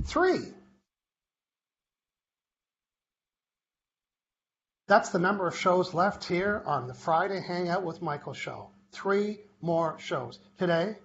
3. That's the number of shows left here on the Friday Hangout with Michael show. 3 more shows. Today,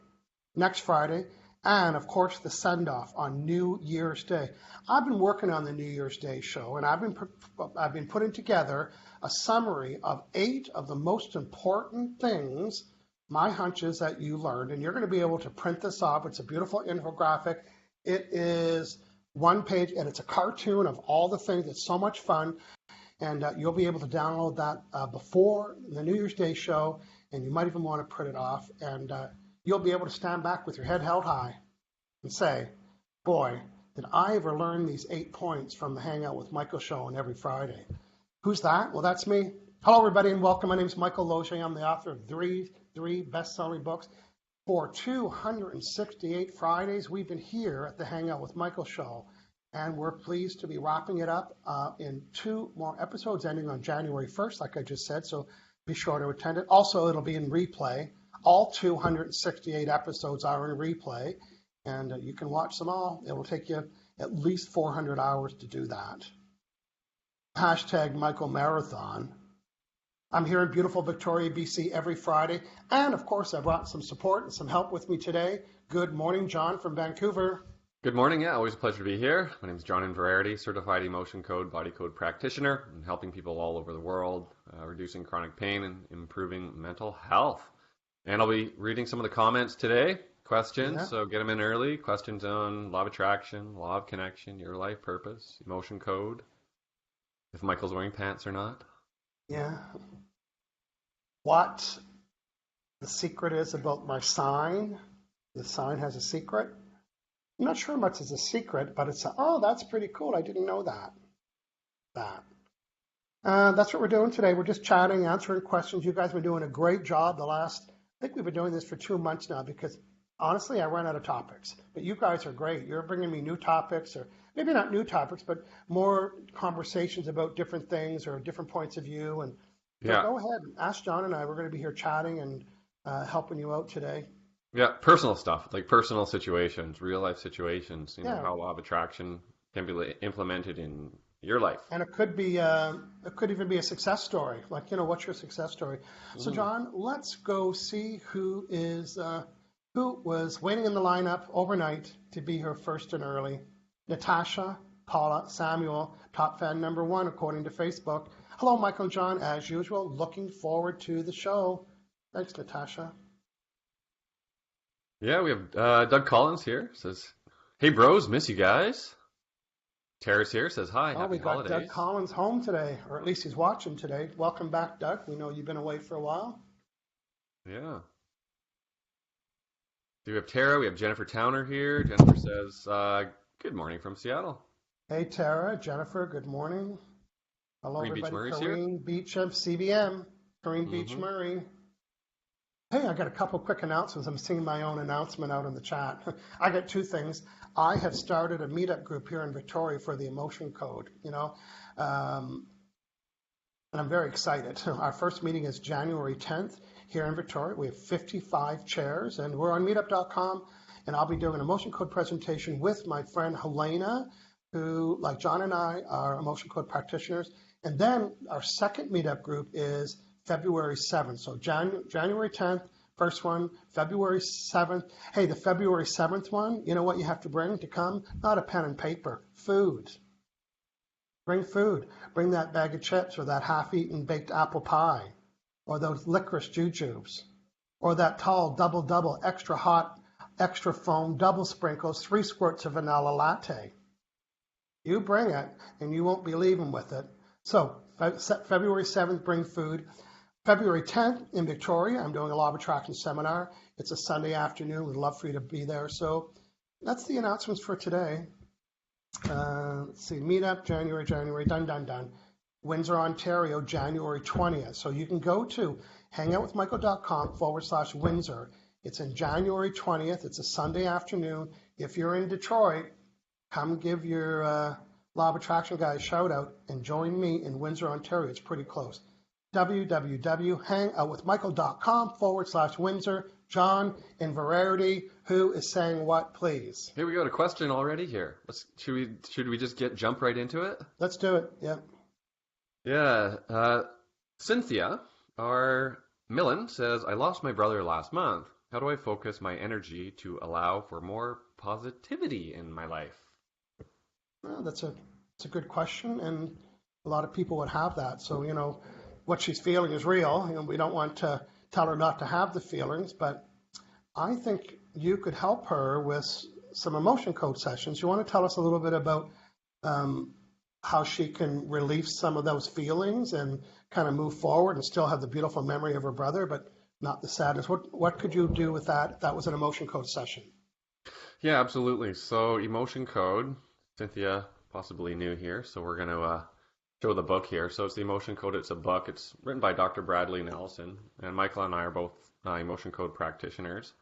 next Friday, and of course the send-off on New Year's Day. I've been working on the New Year's Day show, and I've been putting together a summary of 8 of the most important things, my hunches, that you learned, and you're going to be able to print this off. It's a beautiful infographic. It is 1 page, and it's a cartoon of all the things. It's so much fun, and you'll be able to download that before the New Year's Day show, and you might even want to print it off, and you'll be able to stand back with your head held high and say, boy, did I ever learn these 8 points from the Hangout with Michael show on every Friday. Who's that? Well, that's me. Hello, everybody, and welcome. My name is Michael Loge. I'm the author of three best-selling books. For 268 Fridays, we've been here at the Hangout with Michael show, and we're pleased to be wrapping it up in 2 more episodes ending on January 1st, like I just said, so be sure to attend it. Also, it'll be in replay. All 268 episodes are in replay, and you can watch them all. It will take you at least 400 hours to do that. Hashtag Michael Marathon. I'm here in beautiful Victoria, BC every Friday, and of course I brought some support and some help with me today. Good morning, John from Vancouver. Good morning. Yeah, always a pleasure to be here. My name is John Inverarity, certified emotion code, body code practitioner, and helping people all over the world, reducing chronic pain and improving mental health. And I'll be reading some of the comments today, questions, so get them in early. Questions on law of attraction, law of connection, your life purpose, emotion code, if Michael's wearing pants or not. Yeah. What the secret is about my sign. The sign has a secret. I'm not sure much is a secret, but it's that's pretty cool. I didn't know that. That's what we're doing today. We're just chatting, answering questions. You guys have been doing a great job I think we've been doing this for 2 months now because honestly, I ran out of topics. But you guys are great. You're bringing me new topics, or maybe not new topics, but more conversations about different things or different points of view. And so go ahead and ask John and I. We're going to be here chatting and helping you out today. Yeah, personal stuff, like personal situations, real life situations, you know, how law of attraction can be implemented in your life. And it could even be a success story. Like, you know, what's your success story? So John, let's go see who was waiting in the lineup overnight to be here first and early. Natasha Paula Samuel, top fan number 1 according to Facebook. Hello, Michael and John, as usual. Looking forward to the show. Thanks, Natasha. Yeah, we have Doug Collins here. Says, hey, bros, miss you guys. Tara's here. Says, hi, happy holidays. Doug Collins home today, or at least he's watching today. Welcome back, Doug. We know you've been away for a while. Yeah. Do we have Tara? We have Jennifer Towner here. Jennifer says, good morning from Seattle. Hey, Tara, Jennifer, good morning. Hello, Corrine everybody. Beach Corrine Beach of CBM. Corrine Beach Murray. Hey, I got a couple quick announcements. I'm seeing my own announcement out in the chat. I got 2 things. I have started a meetup group here in Victoria for the emotion code, you know, and I'm very excited. Our first meeting is January 10th here in Victoria. We have 55 chairs, and we're on meetup.com, and I'll be doing an emotion code presentation with my friend Helena, who, like John and I, are emotion code practitioners. And then our second meetup group is February 7th. So January 10th, first one, February 7th. Hey, the February 7th one, you know what you have to bring to come? Not a pen and paper, food. Bring food. Bring that bag of chips or that half-eaten baked apple pie or those licorice jujubes or that tall double, extra hot, extra foam, double sprinkles, 3 squirts of vanilla latte. You bring it and you won't be leaving with it. So February 7th, bring food. February 10th in Victoria, I'm doing a law of attraction seminar. It's a Sunday afternoon. We'd love for you to be there. So that's the announcements for today. Let's see, meetup, January, done. Windsor, Ontario, January 20th. So you can go to hangoutwithmichael.com/Windsor. It's in January 20th. It's a Sunday afternoon. If you're in Detroit, come give your Law of Attraction guy a shout out and join me in Windsor, Ontario. It's pretty close. www.hangoutwithmichael.com/Windsor. John, in Variety, who is saying what, please? Here we go. A question already here. Should we just jump right into it? Let's do it. Yeah. Yeah. Cynthia, our Millen, says, I lost my brother last month. How do I focus my energy to allow for more positivity in my life? Well, that's a good question, and a lot of people would have that. So, what she's feeling is real. We don't want to tell her not to have the feelings, but I think you could help her with some emotion code sessions. You want to tell us a little bit about how she can release some of those feelings and kind of move forward and still have the beautiful memory of her brother, but not the sadness. What could you do with that if that was an emotion code session? Yeah, absolutely. So emotion code, Cynthia possibly new here, so we're going to show the book here. So it's the emotion code. It's a book. It's written by Dr. Bradley Nelson, and Michael and I are both emotion code practitioners.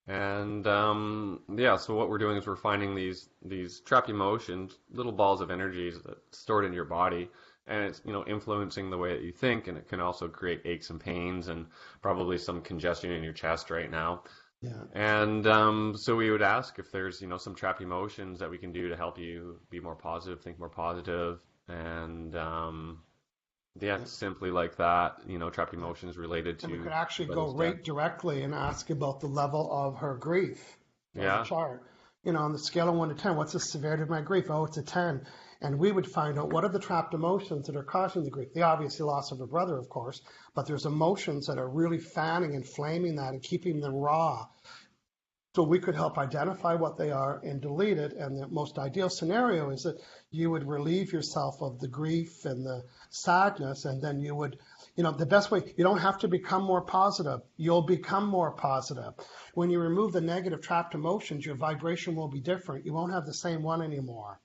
And so what we're doing is we're finding these trapped emotions, little balls of energy stored in your body, and it's influencing the way that you think, and it can also create aches and pains and probably some congestion in your chest right now. Yeah. And so we would ask if there's some trapped emotions that we can do to help you be more positive, think more positive, and simply like that, trapped emotions related to. And we could actually go right directly and ask about the level of her grief. Yeah. The chart. On the scale of 1 to 10, what's the severity of my grief? Oh, it's a 10. And we would find out what are the trapped emotions that are causing the grief. The obvious loss of her brother, of course, but there's emotions that are really fanning and flaming that and keeping them raw. So we could help identify what they are and delete it. And the most ideal scenario is that you would relieve yourself of the grief and the sadness, and then you would, the best way, you don't have to become more positive. You'll become more positive. When you remove the negative trapped emotions, your vibration will be different. You won't have the same one anymore.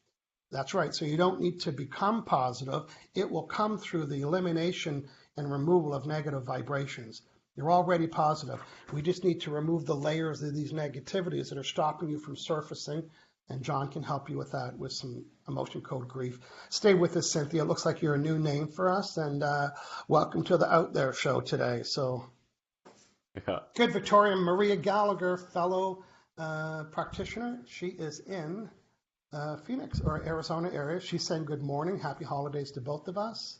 That's right. So you don't need to become positive. It will come through the elimination and removal of negative vibrations. You're already positive. We just need to remove the layers of these negativities that are stopping you from surfacing, and John can help you with that with some emotion code grief. Stay with us, Cynthia. It looks like you're a new name for us, and welcome to the Out There show today. So, yeah. Good. Victoria Maria Gallagher, fellow practitioner. She is in Phoenix or Arizona area. She's saying good morning, happy holidays to both of us.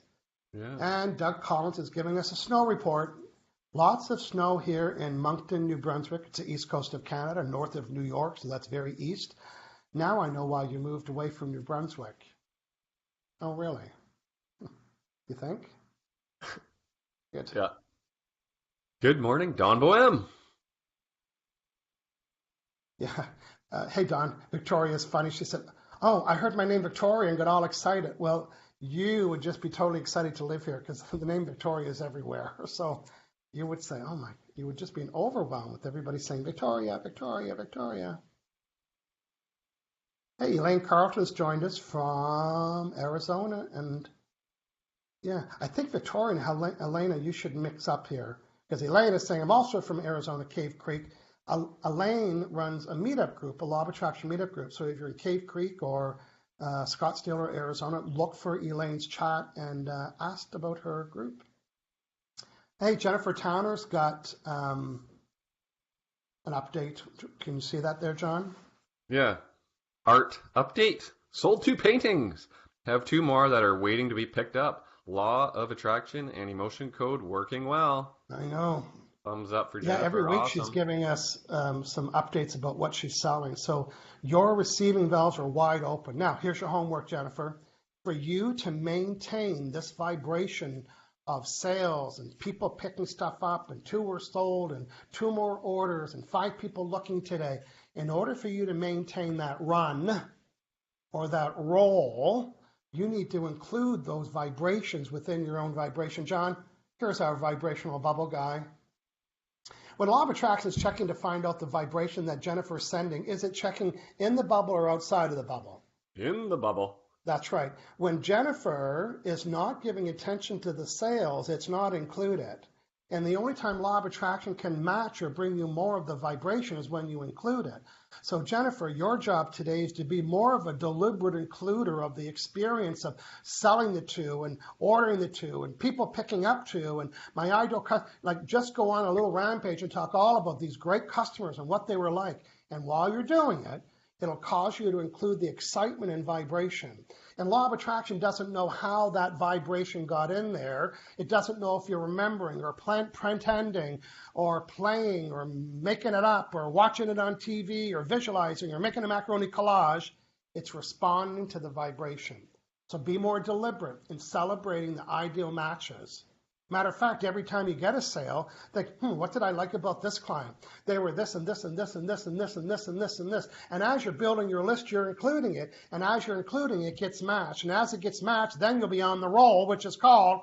Yeah. And Doug Collins is giving us a snow report. Lots of snow here in Moncton, New Brunswick. It's the east coast of Canada, north of New York, so that's very east. Now I know why you moved away from New Brunswick. Oh, really? You think? Good. Yeah. Good morning, Don Boehm. Yeah. Hey, Don. Victoria's funny. She said, oh, I heard my name Victoria and got all excited. Well, you would just be totally excited to live here because the name Victoria is everywhere. So you would say, oh, you would just be overwhelmed with everybody saying, Victoria, Victoria, Victoria. Hey, Elaine Carlton's joined us from Arizona. And yeah, I think Victoria and Elena, you should mix up here. Because Elaine is saying, I'm also from Arizona, Cave Creek. Elaine runs a meetup group, a law of attraction meetup group. So if you're in Cave Creek or Scottsdale or Arizona, look for Elaine's chat and ask about her group. Hey, Jennifer Towner's got an update. Can you see that there, John? Yeah. Art update. Sold 2 paintings. Have 2 more that are waiting to be picked up. Law of attraction and emotion code working well. I know. Thumbs up for Jennifer. Yeah, every week awesome. She's giving us some updates about what she's selling. So your receiving valves are wide open. Now, here's your homework, Jennifer. For you to maintain this vibration of sales and people picking stuff up and 2 were sold and 2 more orders and 5 people looking today, in order for you to maintain that run or that roll, you need to include those vibrations within your own vibration. John, here's our vibrational bubble guy. When Law of Attraction is checking to find out the vibration that Jennifer is sending, is it checking in the bubble or outside of the bubble? In the bubble. That's right. When Jennifer is not giving attention to the sales, it's not included. And the only time law of attraction can match or bring you more of the vibration is when you include it. So Jennifer, your job today is to be more of a deliberate includer of the experience of selling the two and ordering the two and people picking up two. And my ideal, like just go on a little rampage and talk all about these great customers and what they were like. And while you're doing it, it'll cause you to include the excitement and vibration. And law of attraction doesn't know how that vibration got in there. It doesn't know if you're remembering or pretending or playing or making it up or watching it on TV or visualizing or making a macaroni collage. It's responding to the vibration. So be more deliberate in celebrating the ideal matches. Matter of fact, every time you get a sale, think, what did I like about this client? They were this and this and this and this and this and this and this and this. And as you're building your list, you're including it. And as you're including it, it gets matched. And as it gets matched, then you'll be on the roll, which is called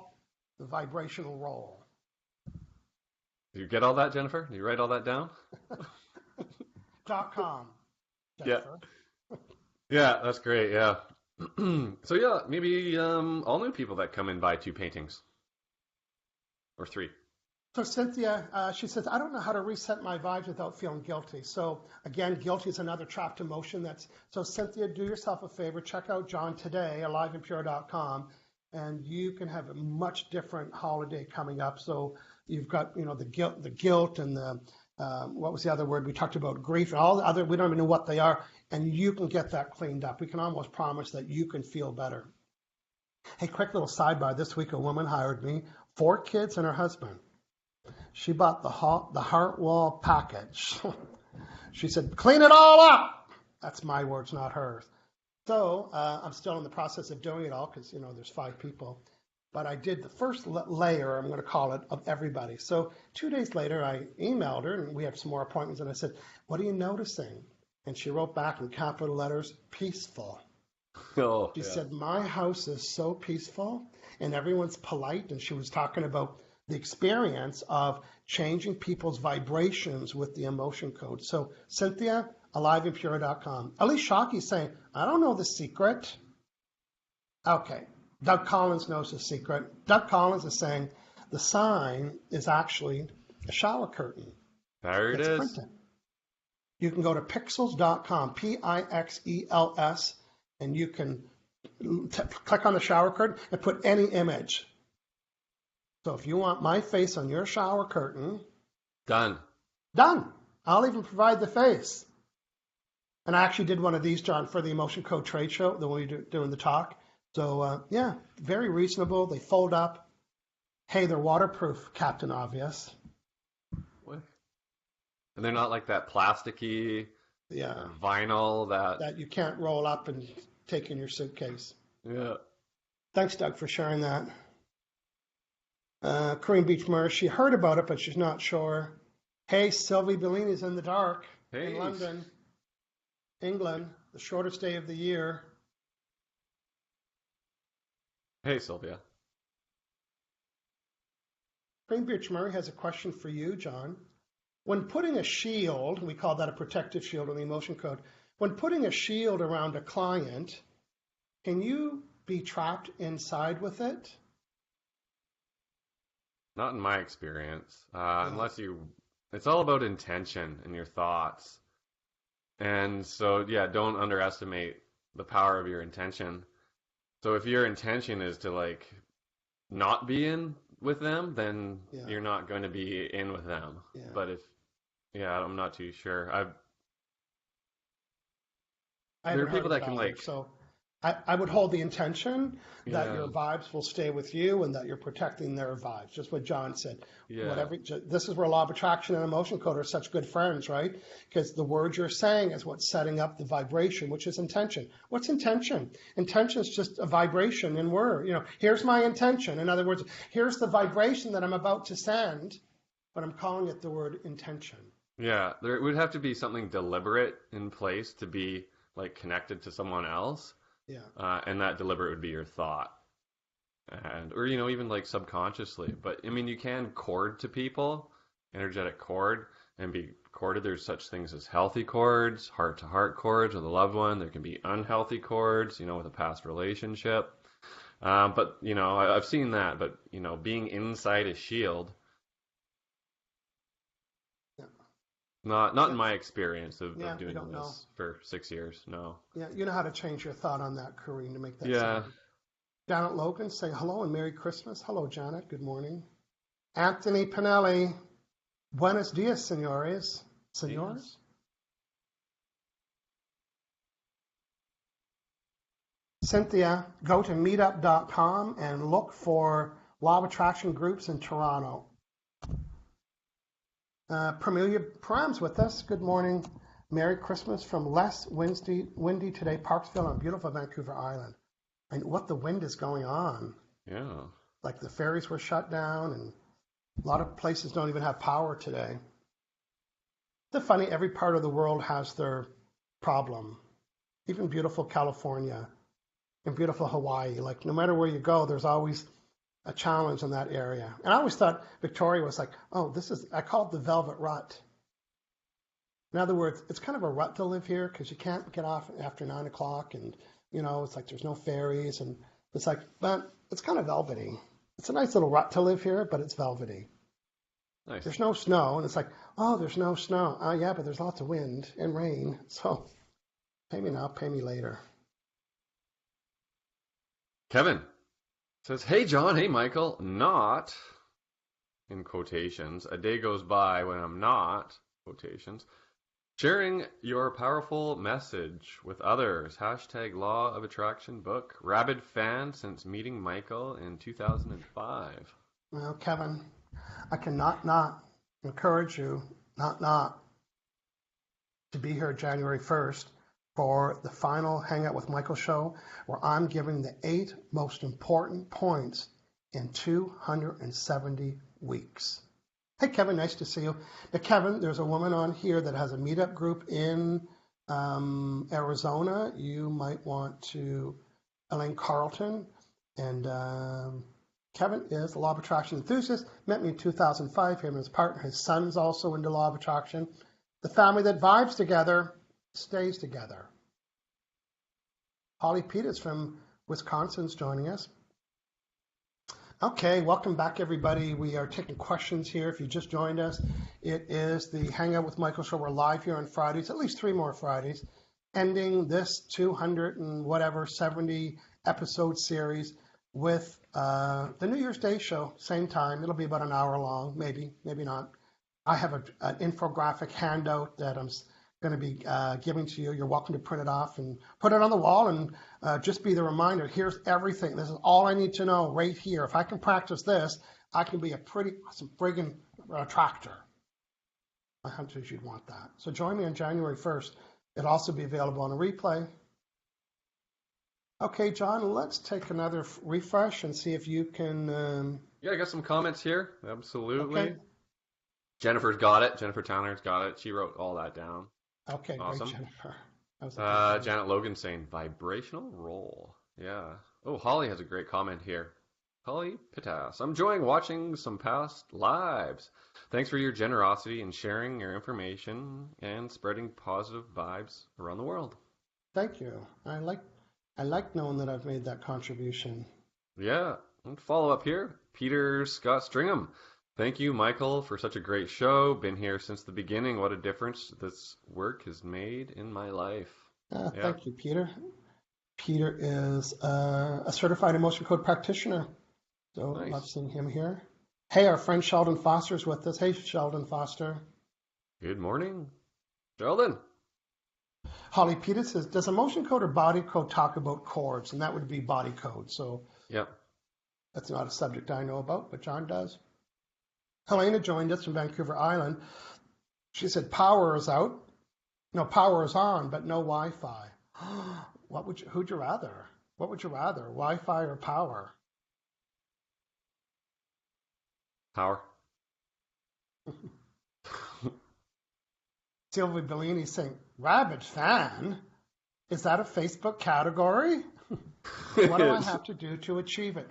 the vibrational roll. Did you get all that, Jennifer? Did you write all that down? .com, Jennifer. Yeah, that's great. Yeah. So yeah, maybe all new people that come in buy 2 paintings. Or 3. So Cynthia, she says, I don't know how to reset my vibes without feeling guilty. So again, guilty is another trapped emotion. So Cynthia, do yourself a favor, check out John today, aliveandpure.com, and you can have a much different holiday coming up. So you've got, the guilt and the, what was the other word? We talked about grief and all the other, we don't even know what they are, and you can get that cleaned up. We can almost promise that you can feel better. Hey, quick little sidebar. This week, a woman hired me, 4 kids and her husband. She bought the heart wall package. She said, clean it all up. That's my words, not hers. So I'm still in the process of doing it all because, there's 5 people. But I did the first layer, I'm going to call it, of everybody. So 2 days later, I emailed her, and we have some more appointments, and I said, what are you noticing? And she wrote back in capital letters, peaceful. She said, my house is so peaceful and everyone's polite. And she was talking about the experience of changing people's vibrations with the emotion code. So Cynthia, aliveandpure.com. Elise Shockey's saying, I don't know the secret. Okay. Doug Collins knows the secret. Doug Collins is saying the sign is actually a shower curtain. There it is. Printed. You can go to pixels.com, Pixels, and you can click on the shower curtain and put any image. So if you want my face on your shower curtain. Done. I'll even provide the face. And I actually did one of these, John, for the Emotion Code Trade Show, the one you're doing the talk. So, very reasonable. They fold up. Hey, they're waterproof, Captain Obvious. What? And they're not like that plasticky vinyl that you can't roll up and take in your suitcase. Yeah. Thanks, Doug, for sharing that. Corinne Beach Murray, she heard about it, but she's not sure. Hey, Sylvie Bellini's in the dark in London, England, the shortest day of the year. Hey, Sylvia. Corinne Beach Murray has a question for you, John. When putting a shield, we call that a protective shield in the emotion code, when putting a shield around a client, can you be trapped inside with it? Not in my experience, unless it's all about intention and your thoughts. And so, don't underestimate the power of your intention. So if your intention is to not be in with them, then you're not going to be in with them. Yeah. But I'm not too sure. There are people that can So I would hold the intention that your vibes will stay with you and that you're protecting their vibes. Just what John said. Yeah. This is where law of attraction and emotion code are such good friends, right? Because the words you're saying is what's setting up the vibration, which is intention. What's intention? Intention is just a vibration in word. Here's my intention. In other words, here's the vibration that I'm about to send, but I'm calling it the word intention. Yeah, there would have to be something deliberate in place to be connected to someone else. Yeah. And that deliberate would be your thought. Or even subconsciously. But you can cord to people, energetic cord, and be corded. There's such things as healthy cords, heart-to-heart cords with a loved one. There can be unhealthy cords, with a past relationship. But I've seen that. But being inside a shield Not in my experience of Yeah, you doing don't know. this for 6 years. No. Yeah, you know how to change your thought on that, Corrine, to make that Yeah. sound. Janet Logan saying hello and Merry Christmas. Hello, Janet. Good morning. Anthony Pinelli. Buenos dias, senores. Senores? Yes. Cynthia, go to meetup.com and look for Law of Attraction groups in Toronto. Pramelia Pram's with us. Good morning. Merry Christmas from less windy today, Parksville, and beautiful Vancouver Island. And what the wind is going on. Yeah. Like the ferries were shut down and a lot of places don't even have power today. It's funny, every part of the world has their problem. Even beautiful California and beautiful Hawaii. Like no matter where you go, there's always a challenge in that area. And I always thought Victoria was like, oh, I call it the velvet rut. In other words, it's kind of a rut to live here because you can't get off after 9 o'clock and, it's like there's no ferries and it's like, but it's kind of velvety. It's a nice little rut to live here, but it's velvety. Nice. There's no snow and it's like, oh, there's no snow. Oh, yeah, but there's lots of wind and rain. So pay me now, pay me later. Kevin says, hey, John, hey, Michael, not, in quotations, a day goes by when I'm not, quotations, sharing your powerful message with others. # Law of Attraction book. Rabid fan since meeting Michael in 2005. Well, Kevin, I cannot not encourage you, not to be here January 1st for the final Hangout with Michael show, where I'm giving the 8 most important points in 270 weeks. Hey, Kevin, nice to see you. Now, Kevin, there's a woman on here that has a meetup group in Arizona. You might want to, Elaine Carlton. And Kevin is a Law of Attraction enthusiast. Met me in 2005. Him and his partner, his son's also into Law of Attraction. The family that vibes together stays together. Holly Peters from Wisconsin is joining us. Okay, welcome back, everybody. We are taking questions here. If you just joined us, it is the Hangout with Michael show. We're live here on Fridays, at least 3 more Fridays, ending this 200 and whatever 70 episode series with the New Year's Day show. Same time. It'll be about an hour long, maybe not. I have an infographic handout that I'm going to be giving to you. You're welcome to print it off and put it on the wall and just be the reminder. Here's everything. This is all I need to know right here. If I can practice this, I can be a pretty awesome friggin' attractor. My hunch is you'd want that. So join me on January 1st. It'll also be available on a replay. Okay, John, let's take another refresh and see if you can... Yeah, I got some comments here. Absolutely. Okay. Jennifer's got it. Jennifer Tanner's got it. She wrote all that down. Okay, Awesome. Great, Jennifer. Janet Logan saying vibrational roll. Yeah. Oh, Holly has a great comment here. Holly Pitas. I'm enjoying watching some past lives. Thanks for your generosity in sharing your information and spreading positive vibes around the world. Thank you. I like knowing that I've made that contribution. Yeah. And follow up here. Peter Scott Stringham. Thank you, Michael, for such a great show. Been here since the beginning. What a difference this work has made in my life. Thank you, Peter. Peter is a certified emotion code practitioner. So Nice. Love seeing him here. Hey, our friend Sheldon Foster is with us. Hey, Sheldon Foster. Good morning, Sheldon. Holly Peter says, does emotion code or body code talk about chords? And that would be body code. So Yep. that's not a subject I know about, but John does. Helena joined us from Vancouver Island. She said, power is out. No, power is on, but no Wi-Fi. Who'd you rather? What would you rather, Wi-Fi or power? Power. Sylvia Bellini saying, rabid fan? Is that a Facebook category? What do I have to do to achieve it?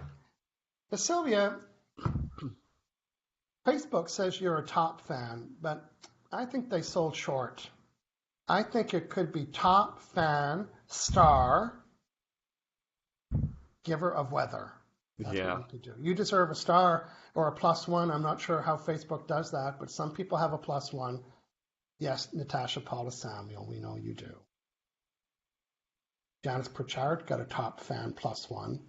Now, Sylvia, Facebook says you're a top fan, but I think they sold short. I think it could be top fan, star, giver of weather. That's Yeah. what you do. You deserve a star or a +1. I'm not sure how Facebook does that, but some people have a +1. Yes, Natasha Paula Samuel, we know you do. Janice Pritchard got a top fan +1.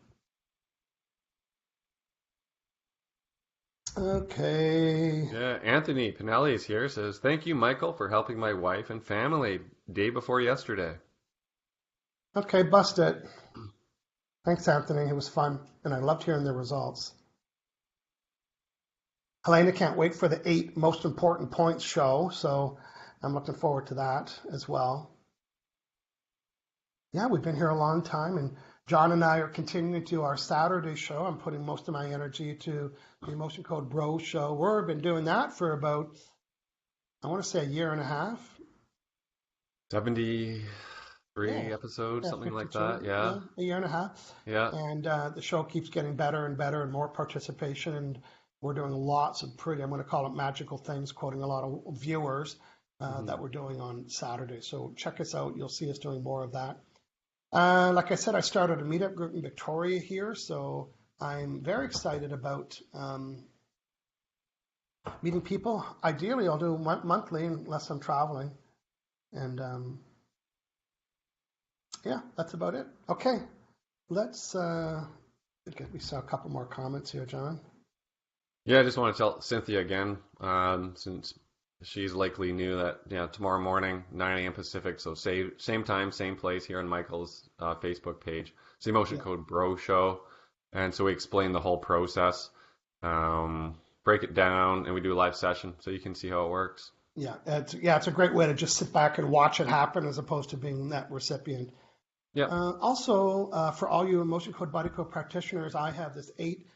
Okay. Yeah, Anthony Pinelli is here. Says, thank you, Michael, for helping my wife and family day before yesterday. Okay, bust it. Thanks, Anthony. It was fun, and I loved hearing the results. Helena can't wait for the 8 most important points show, so I'm looking forward to that as well. Yeah, we've been here a long time, and John and I are continuing to do our Saturday show. I'm putting most of my energy to the Emotion Code Bro show. We've been doing that for about, I want to say, a year and a half. 73 episodes, something like that. Yeah. A year and a half. Yeah. And the show keeps getting better and better and more participation. And we're doing lots of pretty, I'm going to call it magical things, quoting a lot of viewers that we're doing on Saturday. So check us out. You'll see us doing more of that. Like I said, I started a meetup group in Victoria here, so I'm very excited about meeting people. Ideally, I'll do monthly unless I'm traveling. And yeah, that's about it. Okay, let's we saw a couple more comments here, John. Yeah, I just want to tell Cynthia again, since she's likely new, that tomorrow morning, 9 a.m. Pacific, so same time, same place here on Michael's Facebook page. It's the Emotion Code Bro Show, and so we explain the whole process, break it down, and we do a live session so you can see how it works. Yeah, it's a great way to just sit back and watch it happen as opposed to being that recipient. Yeah. Also, for all you Emotion Code Body Code practitioners, I have this 8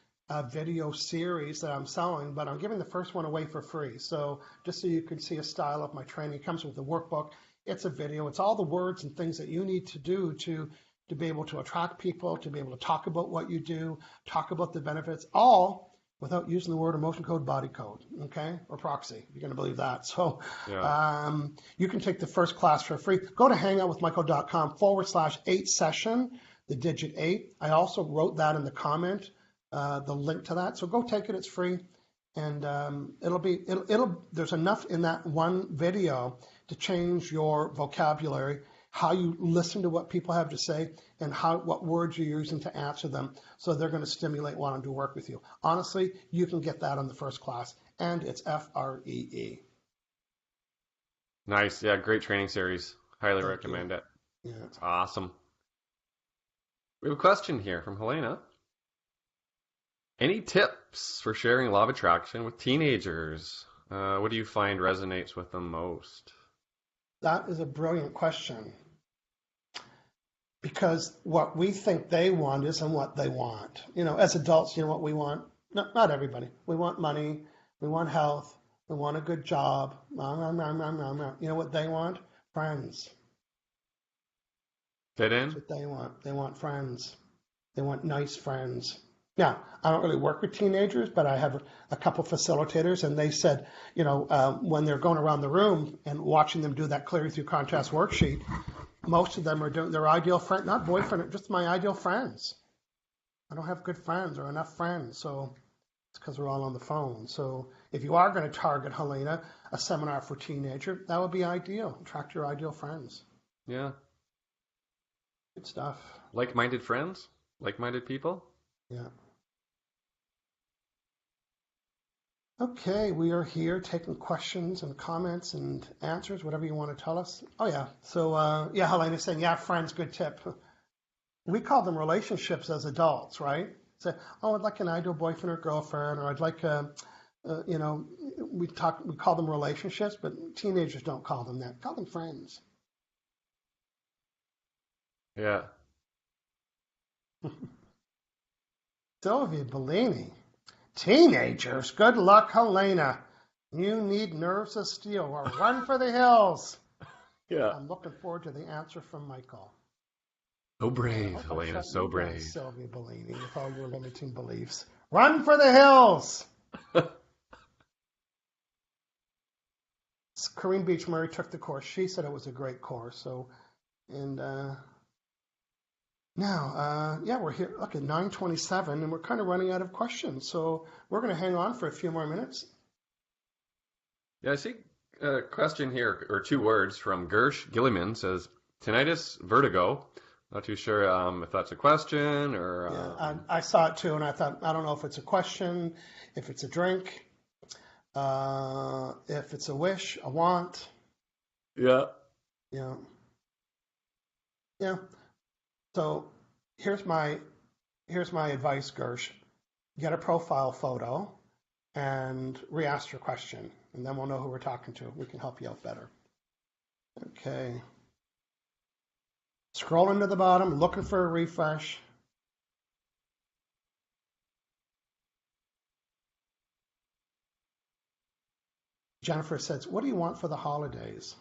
video series that I'm selling, but I'm giving the first one away for free. So just so you can see a style of my training, it comes with a workbook. It's a video. It's all the words and things that you need to do to be able to attract people, to be able to talk about what you do, talk about the benefits, all without using the word emotion code, body code, okay, or proxy, if you're going to believe that. So you can take the first class for free. Go to hangoutwithmichael.com/8 session, the digit 8. I also wrote that in the comment, the link to that. So go take it. It's free. And there's enough in that one video to change your vocabulary, how you listen to what people have to say, and what words you're using to answer them. So they're going to stimulate wanting to work with you. Honestly, you can get that on the first class, and it's free. Nice. Yeah, great training series. Highly recommend it. Yeah. It's awesome. We have a question here from Helena. Any tips for sharing law of attraction with teenagers? What do you find resonates with them most? That is a brilliant question. Because what we think they want isn't what they want. As adults, what we want? No, not everybody. We want money. We want health. We want a good job. You know what they want? Friends. Fit in? That's what they want. They want friends. They want nice friends. Now, I don't really work with teenagers, but I have a couple facilitators, and they said, when they're going around the room and watching them do that Clear Through Contrast worksheet, most of them are doing their ideal friend, not boyfriend, just my ideal friends. I don't have good friends or enough friends, so it's because we're all on the phone. So if you are going to target, Helena, a seminar for teenager, that would be ideal. Attract your ideal friends. Yeah. Good stuff. Like-minded friends? Like-minded people? Yeah. Okay, we are here taking questions and comments and answers, whatever you want to tell us. Oh, yeah. So, Helena's saying, friends, good tip. We call them relationships as adults, right? Say, I'd like an ideal boyfriend or girlfriend, or I'd like we call them relationships, but teenagers don't call them that. Call them friends. Yeah. Sylvia Bellini. Teenagers, good luck, Helena. You need nerves of steel or run for the hills. Yeah. I'm looking forward to the answer from Michael. So brave, Helena, so brave. Sylvia Bellini, with all your limiting beliefs. Run for the hills. Corinne Beach Murray took the course. She said it was a great course. So, and now, we're here, look, at 9:27, and we're kind of running out of questions. So we're going to hang on for a few more minutes. Yeah, I see question here, or 2 words from Gersh Gilliman says, tinnitus, vertigo. Not too sure if that's a question or... Yeah, I saw it too, and I thought, I don't know if it's a question, if it's a drink, if it's a wish, a want. Yeah. Yeah. Yeah. So here's my advice, Gersh. Get a profile photo and re-ask your question, and then we'll know who we're talking to. We can help you out better. Okay. Scrolling to the bottom, looking for a refresh. Jennifer says, what do you want for the holidays?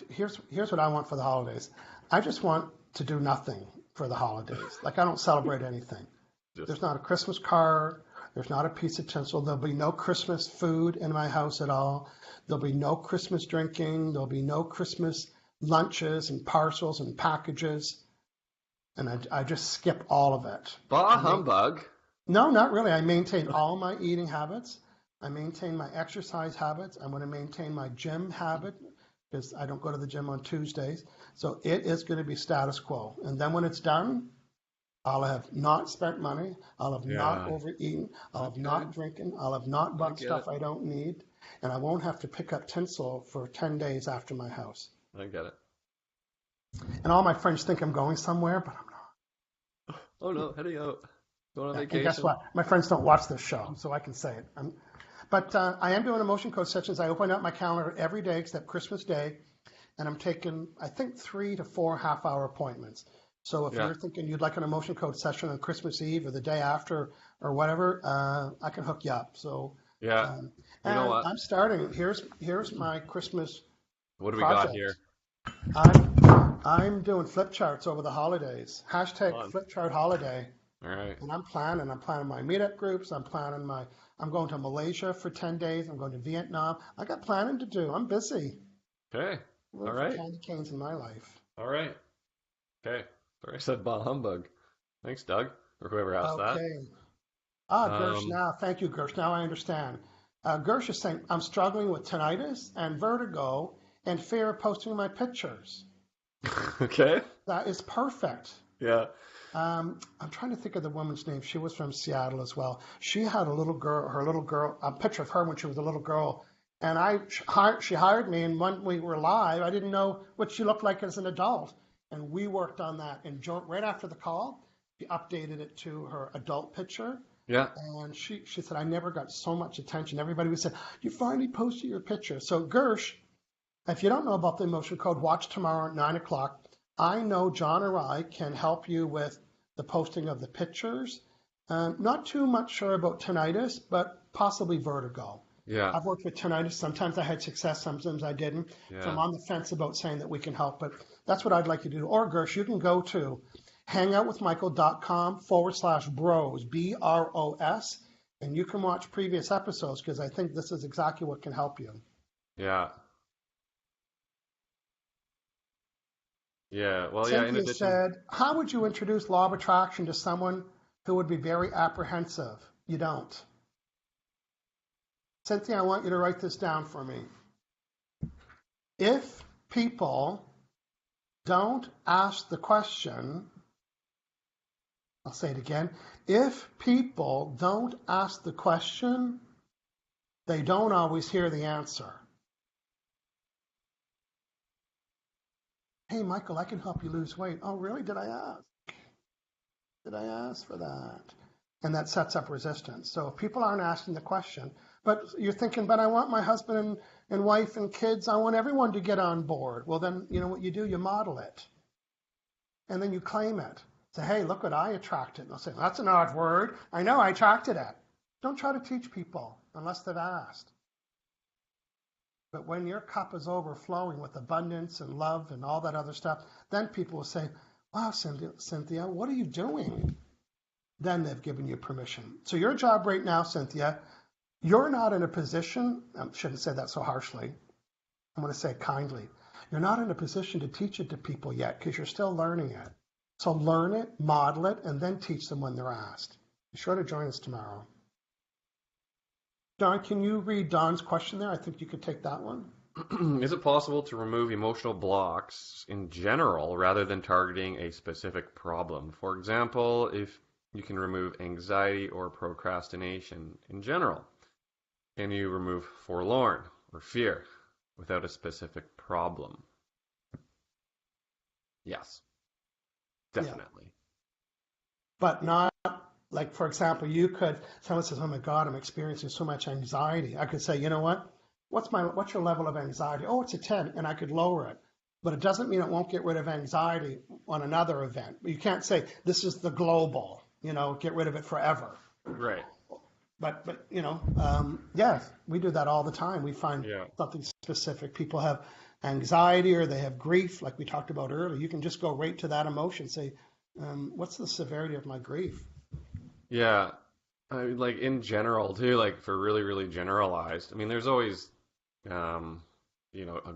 Here's what I want for the holidays. I just want to do nothing for the holidays. Like, I don't celebrate anything. There's not a Christmas card. There's not a piece of tinsel. There'll be no Christmas food in my house at all. There'll be no Christmas drinking. There'll be no Christmas lunches and parcels and packages. And I just skip all of it. Bah humbug. No, not really. I maintain all my eating habits. I maintain my exercise habits. I'm going to maintain my gym habit because I don't go to the gym on Tuesdays. So it is going to be status quo. And then when it's done, I'll have not spent money. I'll have not overeaten. I'll have not drinking. I'll have not bought stuff I don't need. And I won't have to pick up tinsel for 10 days after my house. I get it. And all my friends think I'm going somewhere, but I'm not. Oh, no. Heading out. Going on vacation. And guess what? My friends don't watch this show, so I can say it. But I am doing emotion code sessions. I open up my calendar every day except Christmas Day, and I'm taking, I think, 3 to 4 half-hour appointments. So if you're thinking you'd like an emotion code session on Christmas Eve or the day after or whatever, I can hook you up. So you know what? I'm starting. Here's my Christmas. What do we project. got here? I'm doing flip charts over the holidays. Hashtag flip chart holiday. All right. And I'm planning my meetup groups. I'm going to Malaysia for 10 days. I'm going to Vietnam. I got planning to do. I'm busy. Okay. All right. Candy canes in my life. All right. Okay. Sorry, I said bah humbug. Thanks, Doug, or whoever asked that. Okay. Gersh, now, thank you, Gersh. Now I understand. Gersh is saying, I'm struggling with tinnitus and vertigo and fear of posting my pictures. Okay. That is perfect. Yeah. I'm trying to think of the woman's name. She was from Seattle as well. She had a picture of her when she was a little girl. And she hired me, and when we were live, I didn't know what she looked like as an adult. And we worked on that. And right after the call, she updated it to her adult picture. Yeah. And she said, I never got so much attention. Everybody would say, you finally posted your picture. So Gersh, if you don't know about the emotion code, watch tomorrow at 9 o'clock. I know John or I can help you with the posting of the pictures. Not too much sure about tinnitus, but possibly vertigo. Yeah. I've worked with tinnitus. Sometimes I had success, sometimes I didn't. Yeah. So I'm on the fence about saying that we can help, but that's what I'd like you to do. Or Gersh, you can go to hangoutwithmichael.com/bros, BROS, and you can watch previous episodes because I think this is exactly what can help you. Yeah. Yeah. Well, Cynthia in addition, said, how would you introduce law of attraction to someone who would be very apprehensive? You don't. Cynthia, I want you to write this down for me. If people don't ask the question, I'll say it again. If people don't ask the question, they don't always hear the answer. Hey, Michael, I can help you lose weight. Oh, really? Did I ask? Did I ask for that? And that sets up resistance. So if people aren't asking the question, but you're thinking, but I want my husband and wife and kids, I want everyone to get on board. Well, then, you know what you do? You model it. And then you claim it. Say, hey, look what I attracted. And they'll say, that's an odd word. I know, I attracted it. Don't try to teach people unless they've asked. But when your cup is overflowing with abundance and love and all that other stuff, then people will say, wow, Cynthia, what are you doing? Then they've given you permission. So your job right now, Cynthia, you're not in a position, I shouldn't say that so harshly, I'm going to say it kindly. You're not in a position to teach it to people yet because you're still learning it. So learn it, model it, and then teach them when they're asked. Be sure to join us tomorrow. Don, can you read Don's question there? I think you could take that one. Is it possible to remove emotional blocks in general rather than targeting a specific problem? For example, if you can remove anxiety or procrastination in general, can you remove forlorn or fear without a specific problem? Yes, definitely. Yeah. But not like, for example, someone says, oh my God, I'm experiencing so much anxiety. I could say, you know what? What's your level of anxiety? Oh, it's a 10, and I could lower it. But it doesn't mean it won't get rid of anxiety on another event. You can't say this is the global, get rid of it forever. Right. But yes, we do that all the time. We find something specific. People have anxiety or they have grief, like we talked about earlier. You can just go right to that emotion. Say, what's the severity of my grief? Yeah. Like in general too, like for really, really generalized. I mean, there's always, a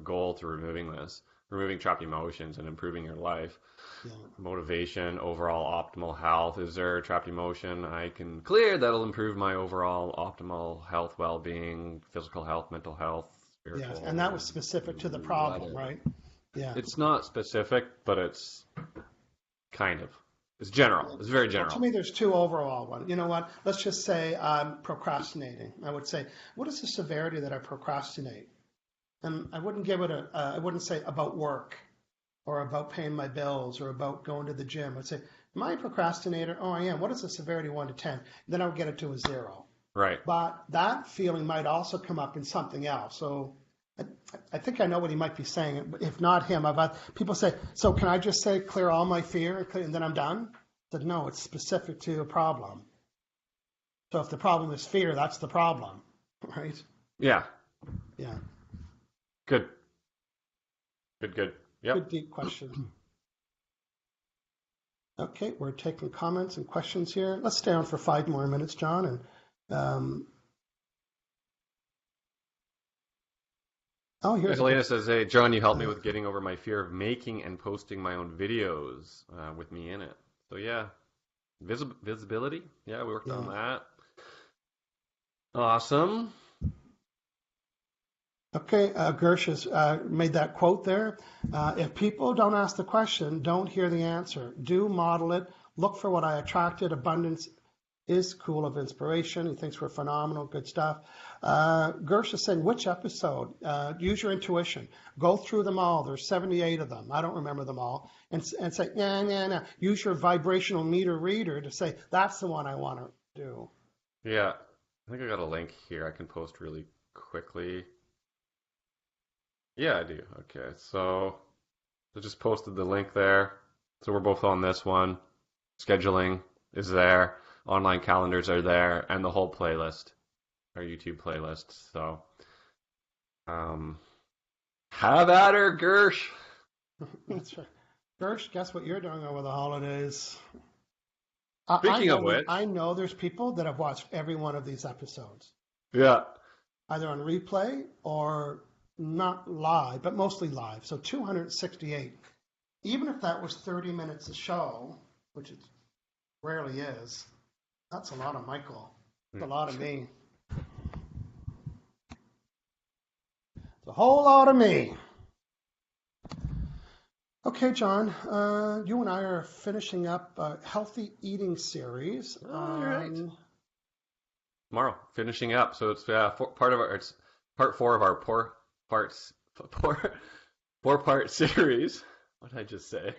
goal to removing trapped emotions and improving your life. Yeah. Motivation, overall optimal health. Is there a trapped emotion I can clear that'll improve my overall optimal health, well-being, physical health, mental health, spiritual? Yes, and that was specific to the problem, right? Yeah. It's not specific, but it's kind of. It's general. It's very general. Well, to me, there's two overall ones. You know what? Let's just say I'm procrastinating. I would say, what is the severity that I procrastinate? And I wouldn't I wouldn't say about work or about paying my bills or about going to the gym. I'd say, am I a procrastinator? Oh, I am. What is the severity 1 to 10? Then I would get it to a 0. Right. But that feeling might also come up in something else. So I think I know what he might be saying. If not him, people say, so can I just say clear all my fear and then I'm done? I said, no, it's specific to a problem. So if the problem is fear, that's the problem, right? Yeah. Yeah. Good. Yep. Good deep question. Okay, we're taking comments and questions here. Let's stay on for 5 more minutes, John. And here's Helena says, hey, John, you helped me with getting over my fear of making and posting my own videos with me in it. So, yeah. Visibility. Yeah, we worked on that. Awesome. Okay, Gersh has made that quote there. If people don't ask the question, don't hear the answer. Do model it. Look for what I attracted. Abundance is cool of inspiration. He thinks we're phenomenal. Good stuff. Gersh is saying, which episode? Use your intuition. Go through them all. There's 78 of them. I don't remember them all. And say, nah. Use your vibrational meter reader to say, that's the one I want to do. Yeah. I think I got a link here I can post really quickly. Yeah, I do. Okay. So I just posted the link there. So we're both on this one. Scheduling is there. Online calendars are there, and the whole playlist, our YouTube playlist. So, have at her, Gersh. That's right. Gersh, guess what you're doing over the holidays? Speaking of which, I know there's people that have watched every one of these episodes. Yeah. Either on replay or not live, but mostly live. So 268. Even if that was 30 minutes a show, which it rarely is, that's a lot of Michael. It's a lot of me. It's a whole lot of me. Okay, John, you and I are finishing up a healthy eating series. All right. Tomorrow, finishing up. So it's it's part 4 of our four-part series. What did I just say?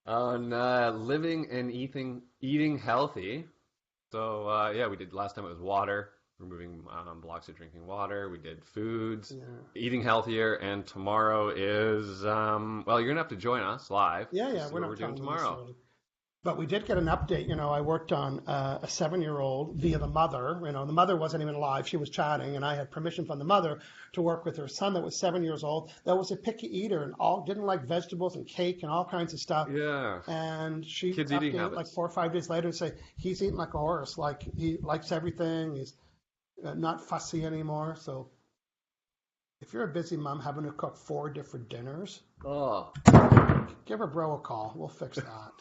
On living and eating healthy. So we did last time it was water, removing blocks of drinking water. We did foods, eating healthier, and tomorrow is you're gonna have to join us live. Yeah, we're not doing tomorrow. But we did get an update. I worked on a 7-year-old via the mother. The mother wasn't even alive. She was chatting, and I had permission from the mother to work with her son that was 7 years old. That was a picky eater and didn't like vegetables and cake and all kinds of stuff. Yeah. And she updated like 4 or 5 days later and say he's eating like a horse. Like he likes everything. He's not fussy anymore. So if you're a busy mom having to cook 4 different dinners, give her bro a call. We'll fix that.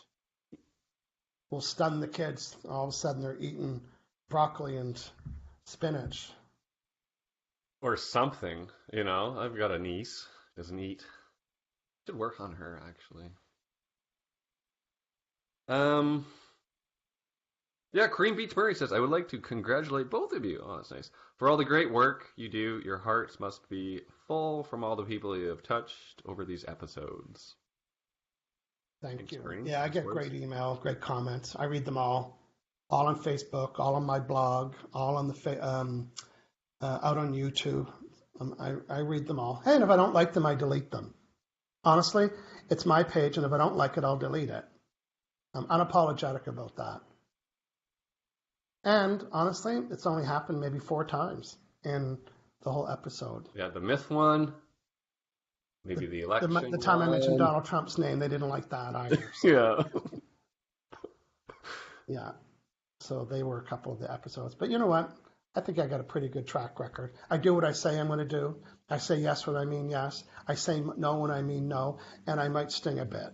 We'll stun the kids. All of a sudden they're eating broccoli and spinach. Or something, you know. I've got a niece, doesn't eat. Should work on her, actually. Yeah, Kareem Beach Murray says, I would like to congratulate both of you. Oh, that's nice. For all the great work you do, your hearts must be full from all the people you have touched over these episodes. Thanks, you. Kareem. Yeah, I get great emails, great comments. I read them all on Facebook, all on my blog, all on the out on YouTube. I read them all. Hey, and if I don't like them, I delete them. Honestly, it's my page, and if I don't like it, I'll delete it. I'm unapologetic about that. And honestly, it's only happened maybe 4 times in the whole episode. Yeah, the myth one, maybe the election The time I mentioned Donald Trump's name, they didn't like that either. So. Yeah. Yeah. So they were a couple of the episodes. But you know what? I think I got a pretty good track record. I do what I say I'm going to do. I say yes when I mean yes. I say no when I mean no. And I might sting a bit.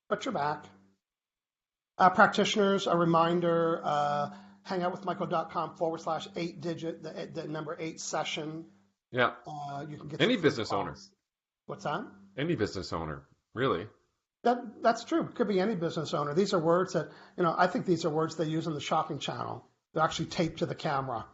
But you're back. Practitioners, a reminder, hangoutwithmichael.com/8-digit, the number 8 session. Yeah. You can get any business owner. What's that? Any business owner, really. That's true. It could be any business owner. These are words that, I think these are words they use on the shopping channel. They're actually taped to the camera.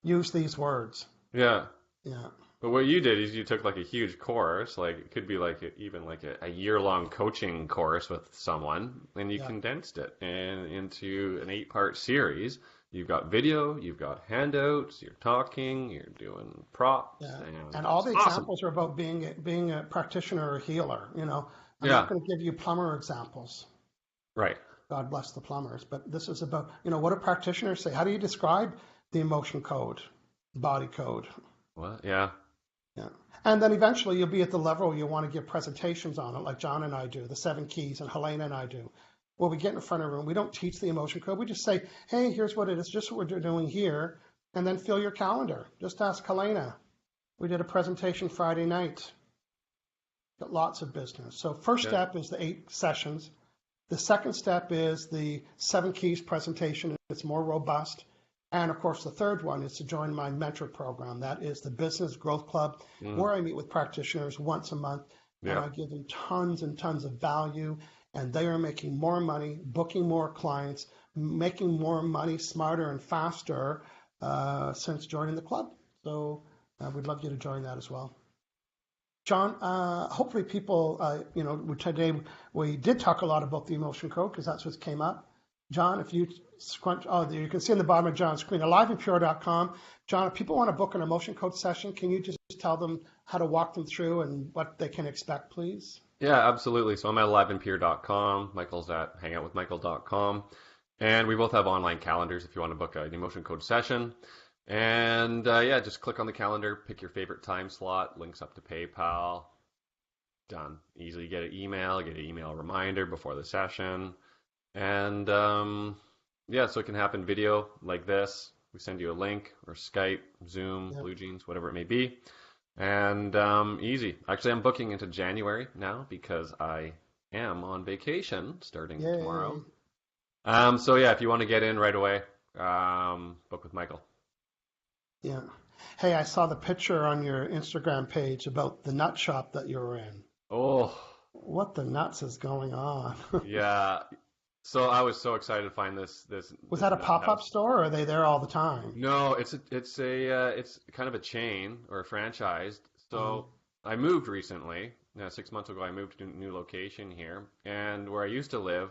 Use these words. Yeah. Yeah. But what you did is you took like a huge course, like it could be like even like a year-long coaching course with someone, and you condensed it into an 8-part series. You've got video, you've got handouts, you're talking, you're doing props. Yeah. And all the examples are about being a practitioner or a healer, I'm not going to give you plumber examples. Right. God bless the plumbers. But this is about, what do practitioners say? How do you describe the emotion code, body code? What? Yeah. Yeah. And then eventually you'll be at the level you want to give presentations on it, like John and I do, the 7 keys, and Helena and I do. Where we get in front of a room, we don't teach the emotion code. We just say, hey, here's what it is, just what we're doing here, and then fill your calendar. Just ask Helena. We did a presentation Friday night. Got lots of business. So first step is the 8 sessions. The second step is the 7 keys presentation. It's more robust. And of course, the third one is to join my mentor program. That is the Business Growth Club, where I meet with practitioners once a month. And I give them tons and tons of value. And they are making more money, booking more clients, making more money smarter and faster since joining the club. So we'd love you to join that as well. John, hopefully people, today we did talk a lot about the emotion code because that's what came up. John, if you you can see in the bottom of John's screen, aliveandpure.com. John, if people want to book an emotion code session, can you just tell them how to walk them through and what they can expect, please? Yeah, absolutely. So I'm at aliveandpure.com. Michael's at hangoutwithmichael.com. And we both have online calendars if you want to book an emotion code session. And just click on the calendar, pick your favorite time slot, links up to PayPal. Done. Easily get an email reminder before the session. And so it can happen video like this. We send you a link or Skype, Zoom, Blue Jeans, whatever it may be. And easy. Actually, I'm booking into January now because I am on vacation starting tomorrow. If you want to get in right away, book with Michael. Yeah. Hey, I saw the picture on your Instagram page about the nut shop that you were in. Oh. What the nuts is going on? Yeah. So I was so excited to find this. Was that a pop-up store, or are they there all the time? No, it's kind of a chain or a franchise. So I moved recently. 6 months ago, I moved to a new location here, and where I used to live,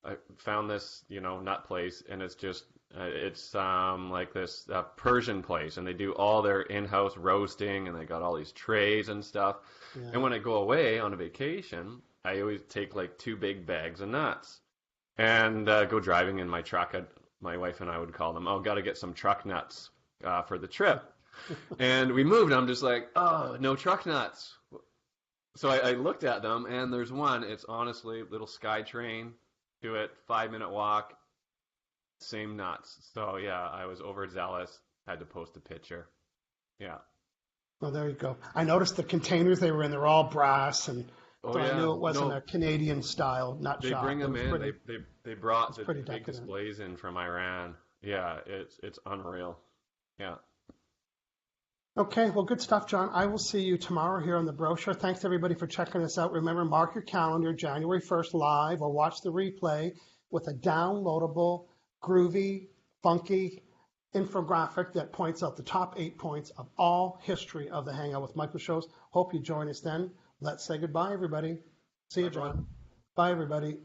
I found this nut place, and it's just like this Persian place, and they do all their in-house roasting, and they got all these trays and stuff. Yeah. And when I go away on a vacation, I always take like 2 big bags of nuts. And go driving in my truck. My wife and I would call them, got to get some truck nuts for the trip. And we moved, and I'm just like, no truck nuts. So I looked at them, and there's one. It's honestly little SkyTrain to it, 5-minute walk, same nuts. So, I was overzealous, had to post a picture. Yeah. Well, there you go. I noticed the containers they were in, they're all brass, and I knew it wasn't a Canadian-style nut shop. They bring them in. They brought the big displays in from Iran. Yeah, it's unreal. Yeah. Okay, well, good stuff, John. I will see you tomorrow here on the brochure. Thanks to everybody for checking us out. Remember, mark your calendar, January 1st live, or watch the replay with a downloadable, groovy, funky infographic that points out the top 8 points of all history of the Hangout with Michael shows. Hope you join us then. Let's say goodbye, everybody. See you, John. Bye, everybody.